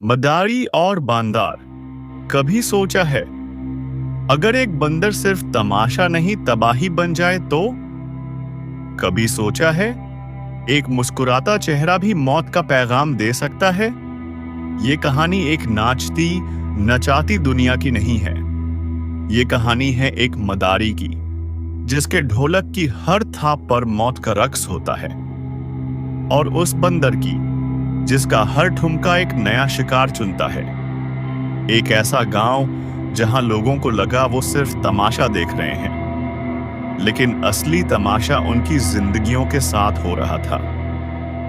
मदारी और बांदार। कभी सोचा है अगर एक बंदर सिर्फ तमाशा नहीं तबाही बन जाए तो? कभी सोचा है एक मुस्कुराता चेहरा भी मौत का पैगाम दे सकता है? ये कहानी एक नाचती नचाती दुनिया की नहीं है। ये कहानी है एक मदारी की, जिसके ढोलक की हर थाप पर मौत का रक्स होता है, और उस बंदर की जिसका हर ठुमका एक नया शिकार चुनता है। एक ऐसा गांव जहां लोगों को लगा वो सिर्फ तमाशा देख रहे हैं, लेकिन असली तमाशा उनकी जिंदगियों के साथ हो रहा था।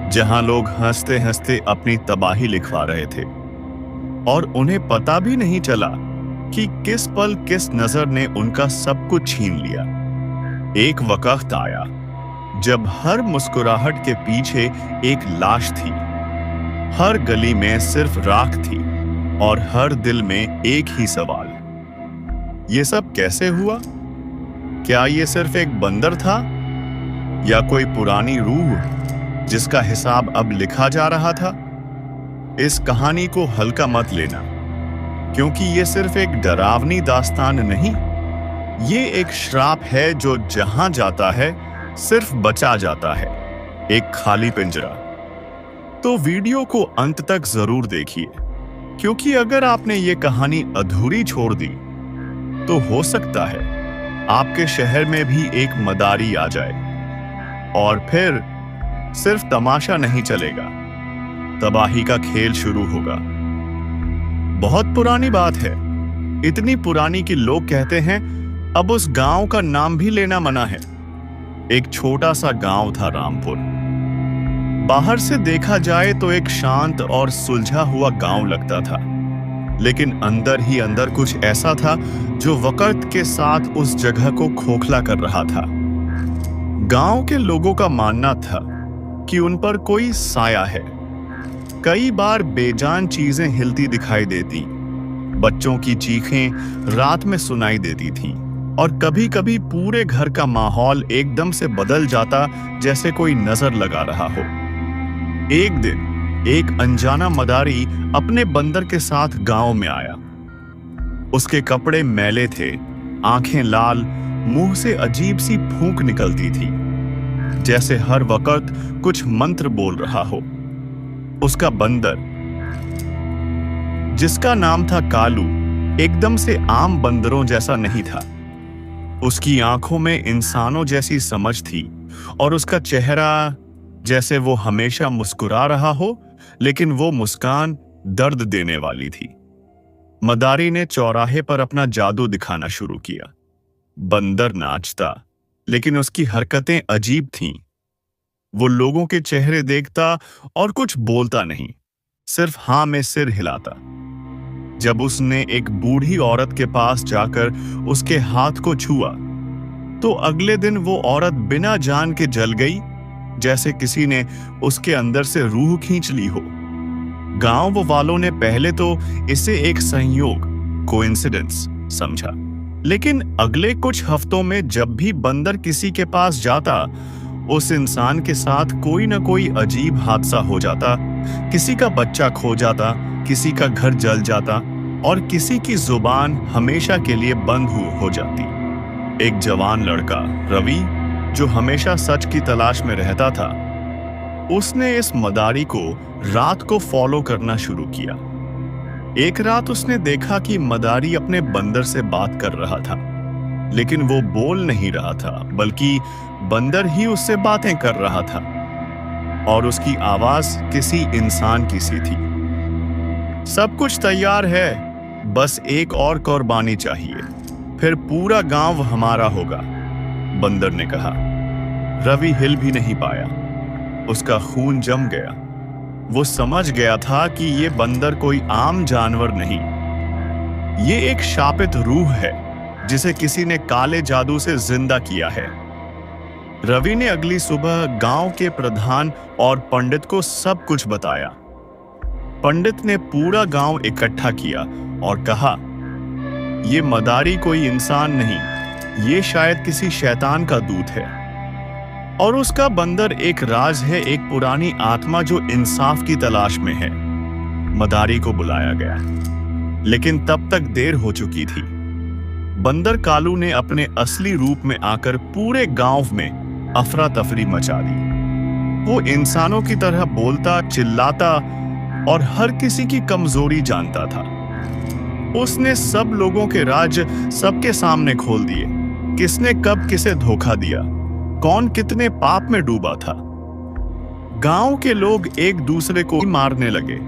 जहां लोग हंसते हंसते अपनी तबाही लिखवा रहे थे, और उन्हें पता भी नहीं चला कि किस पल किस नजर ने उनका सब कुछ छीन लिया। एक वक्त आया जब हर मुस्कुराहट के पीछे एक लाश थी, हर गली में सिर्फ राख थी, और हर दिल में एक ही सवाल, ये सब कैसे हुआ? क्या ये सिर्फ एक बंदर था, या कोई पुरानी रूह जिसका हिसाब अब लिखा जा रहा था? इस कहानी को हल्का मत लेना, क्योंकि ये सिर्फ एक डरावनी दास्तान नहीं, ये एक श्राप है जो जहां जाता है सिर्फ बचा जाता है, एक खाली पिंजरा। तो वीडियो को अंत तक जरूर देखिए, क्योंकि अगर आपने ये कहानी अधूरी छोड़ दी तो हो सकता है आपके शहर में भी एक मदारी आ जाए, और फिर सिर्फ तमाशा नहीं चलेगा, तबाही का खेल शुरू होगा। बहुत पुरानी बात है, इतनी पुरानी कि लोग कहते हैं अब उस गांव का नाम भी लेना मना है। एक छोटा सा गांव था रामपुर। बाहर से देखा जाए तो एक शांत और सुलझा हुआ गांव लगता था, लेकिन अंदर ही अंदर कुछ ऐसा था जो वक्त के साथ उस जगह को खोखला कर रहा था। गांव के लोगों का मानना था कि उन पर कोई साया है। कई बार बेजान चीजें हिलती दिखाई देती, बच्चों की चीखें रात में सुनाई देती थीं, और कभी कभी पूरे घर का माहौल एकदम से बदल जाता, जैसे कोई नजर लगा रहा हो। एक दिन एक अनजाना मदारी अपने बंदर के साथ गांव में आया। उसके कपड़े मैले थे, आंखें लाल, मुंह से अजीब सी फूंक निकलती थी, जैसे हर वक्त कुछ मंत्र बोल रहा हो। उसका बंदर, जिसका नाम था कालू, एकदम से आम बंदरों जैसा नहीं था। उसकी आंखों में इंसानों जैसी समझ थी, और उसका चेहरा जैसे वो हमेशा मुस्कुरा रहा हो, लेकिन वो मुस्कान दर्द देने वाली थी। मदारी ने चौराहे पर अपना जादू दिखाना शुरू किया। बंदर नाचता, लेकिन उसकी हरकतें अजीब थीं। वो लोगों के चेहरे देखता और कुछ बोलता नहीं, सिर्फ हां में सिर हिलाता। जब उसने एक बूढ़ी औरत के पास जाकर उसके हाथ को छुआ, तो अगले दिन वो औरत बिना जान के जल गई, जैसे किसी ने उसके अंदर से रूह खींच ली हो। गांव वालों ने पहले तो इसे एक संयोग, कोइंसिडेंस समझा, लेकिन अगले कुछ हफ्तों में जब भी बंदर किसी के पास जाता, उस इंसान के साथ कोई ना कोई अजीब हादसा हो जाता। किसी का बच्चा खो जाता, किसी का घर जल जाता, और किसी की जुबान हमेशा के लिए बंद हो जाती। एक जवान लड़का, रवि, जो हमेशा सच की तलाश में रहता था, उसने इस मदारी को रात को फॉलो करना शुरू किया। एक रात उसने देखा कि मदारी अपने बंदर से बात कर रहा था, लेकिन वो बोल नहीं रहा था, बल्कि बंदर ही उससे बातें कर रहा था, और उसकी आवाज किसी इंसान की सी थी। सब कुछ तैयार है, बस एक और कुर्बानी चाहिए, फिर पूरा गांव हमारा होगा, बंदर ने कहा। रवि हिल भी नहीं पाया, उसका खून जम गया। वो समझ गया था कि ये बंदर कोई आम जानवर नहीं, ये एक शापित रूह है जिसे किसी ने काले जादू से जिंदा किया है। रवि ने अगली सुबह गांव के प्रधान और पंडित को सब कुछ बताया। पंडित ने पूरा गांव इकट्ठा किया और कहा, ये मदारी कोई इंसान नहीं, ये शायद किसी शैतान का दूत है, और उसका बंदर एक राज है, एक पुरानी आत्मा जो इंसाफ की तलाश में है। मदारी को बुलाया गया, लेकिन तब तक देर हो चुकी थी। बंदर कालू ने अपने असली रूप में आकर पूरे गांव में अफरा तफरी मचा दी। वो इंसानों की तरह बोलता, चिल्लाता और हर किसी की कमजोरी जानता था। उसने सब लोगों के राज सबके सामने खोल दिए। किसने कब किसे धोखा दिया, कौन कितने पाप में डूबा था। गांव के लोग एक दूसरे को मारने लगे।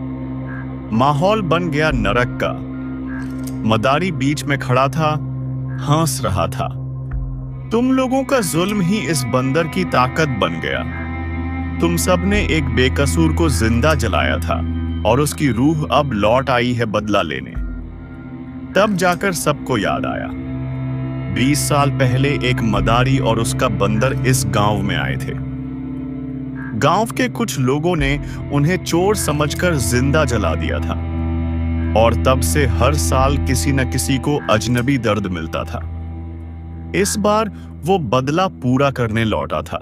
माहौल बन गया नरक का। मदारी बीच में खड़ा था, हंस रहा था। तुम लोगों का जुल्म ही इस बंदर की ताकत बन गया। तुम सबने एक बेकसूर को जिंदा जलाया था और उसकी रूह अब लौट आई है बदला लेने। तब जाकर सबको याद आया, 20 साल पहले एक मदारी और उसका बंदर इस गांव में आए थे। गांव के कुछ लोगों ने उन्हें चोर समझकर जिंदा जला दिया था और तब से हर साल किसी न किसी को अजनबी दर्द मिलता था। इस बार वो बदला पूरा करने लौटा था।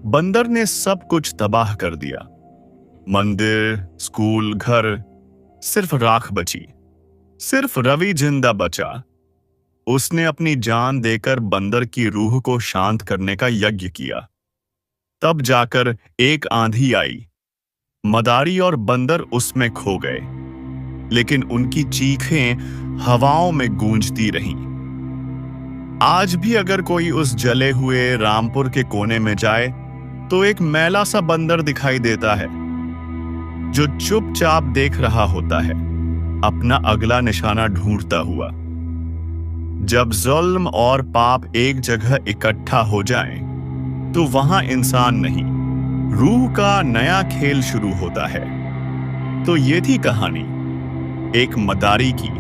बंदर ने सब कुछ तबाह कर दिया। मंदिर, स्कूल, घर, सिर्फ राख बची। सिर्फ रवि जिंदा बचा। उसने अपनी जान देकर बंदर की रूह को शांत करने का यज्ञ किया। तब जाकर एक आंधी आई। मदारी और बंदर उसमें खो गए, लेकिन उनकी चीखें हवाओं में गूंजती रहीं। आज भी अगर कोई उस जले हुए रामपुर के कोने में जाए तो एक मैला सा बंदर दिखाई देता है, जो चुपचाप देख रहा होता है, अपना अगला निशाना ढूंढता हुआ। जब जुल्म और पाप एक जगह इकट्ठा हो जाएं, तो वहां इंसान नहीं, रूह का नया खेल शुरू होता है। तो ये थी कहानी एक मदारी की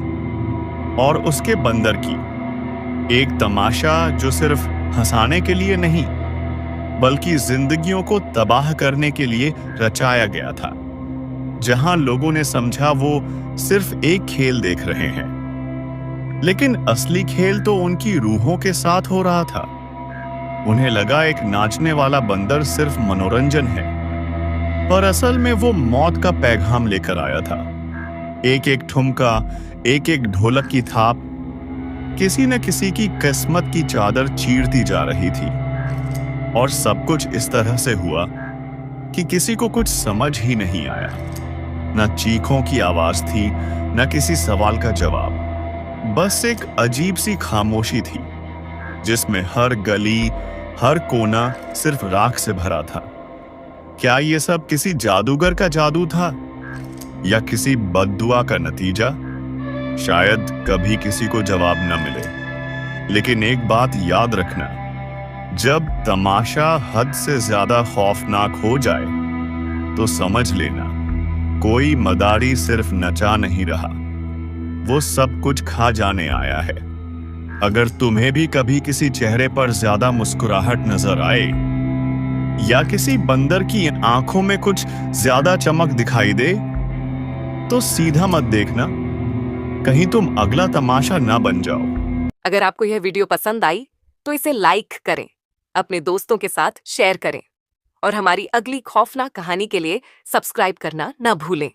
और उसके बंदर की। एक तमाशा जो सिर्फ हंसाने के लिए नहीं, बल्कि जिंदगियों को तबाह करने के लिए रचाया गया था। जहां लोगों ने समझा वो सिर्फ एक खेल देख रहे हैं, लेकिन असली खेल तो उनकी रूहों के साथ हो रहा था। उन्हें लगा एक नाचने वाला बंदर सिर्फ मनोरंजन है, पर असल में वो मौत का पैगाम लेकर आया था। एक एक ठुमका, एक एक ढोलक की थाप किसी न किसी की किस्मत की चादर चीरती जा रही थी। और सब कुछ इस तरह से हुआ कि किसी को कुछ समझ ही नहीं आया। न चीखों की आवाज थी, न किसी सवाल का जवाब। बस एक अजीब सी खामोशी थी, जिसमें हर गली, हर कोना सिर्फ राख से भरा था। क्या ये सब किसी जादूगर का जादू था या किसी बद्दुआ का नतीजा? शायद कभी किसी को जवाब न मिले, लेकिन एक बात याद रखना, जब तमाशा हद से ज्यादा खौफनाक हो जाए तो समझ लेना कोई मदारी सिर्फ नचा नहीं रहा, वो सब कुछ खा जाने आया है। अगर तुम्हें भी कभी किसी चेहरे पर ज्यादा मुस्कुराहट नजर आए या किसी बंदर की आंखों में कुछ ज्यादा चमक दिखाई दे, तो सीधा मत देखना, कहीं तुम अगला तमाशा ना बन जाओ। अगर आपको यह वीडियो पसंद आई तो इसे लाइक करें, अपने दोस्तों के साथ शेयर करें और हमारी अगली खौफनाक कहानी के लिए सब्सक्राइब करना ना भूलें।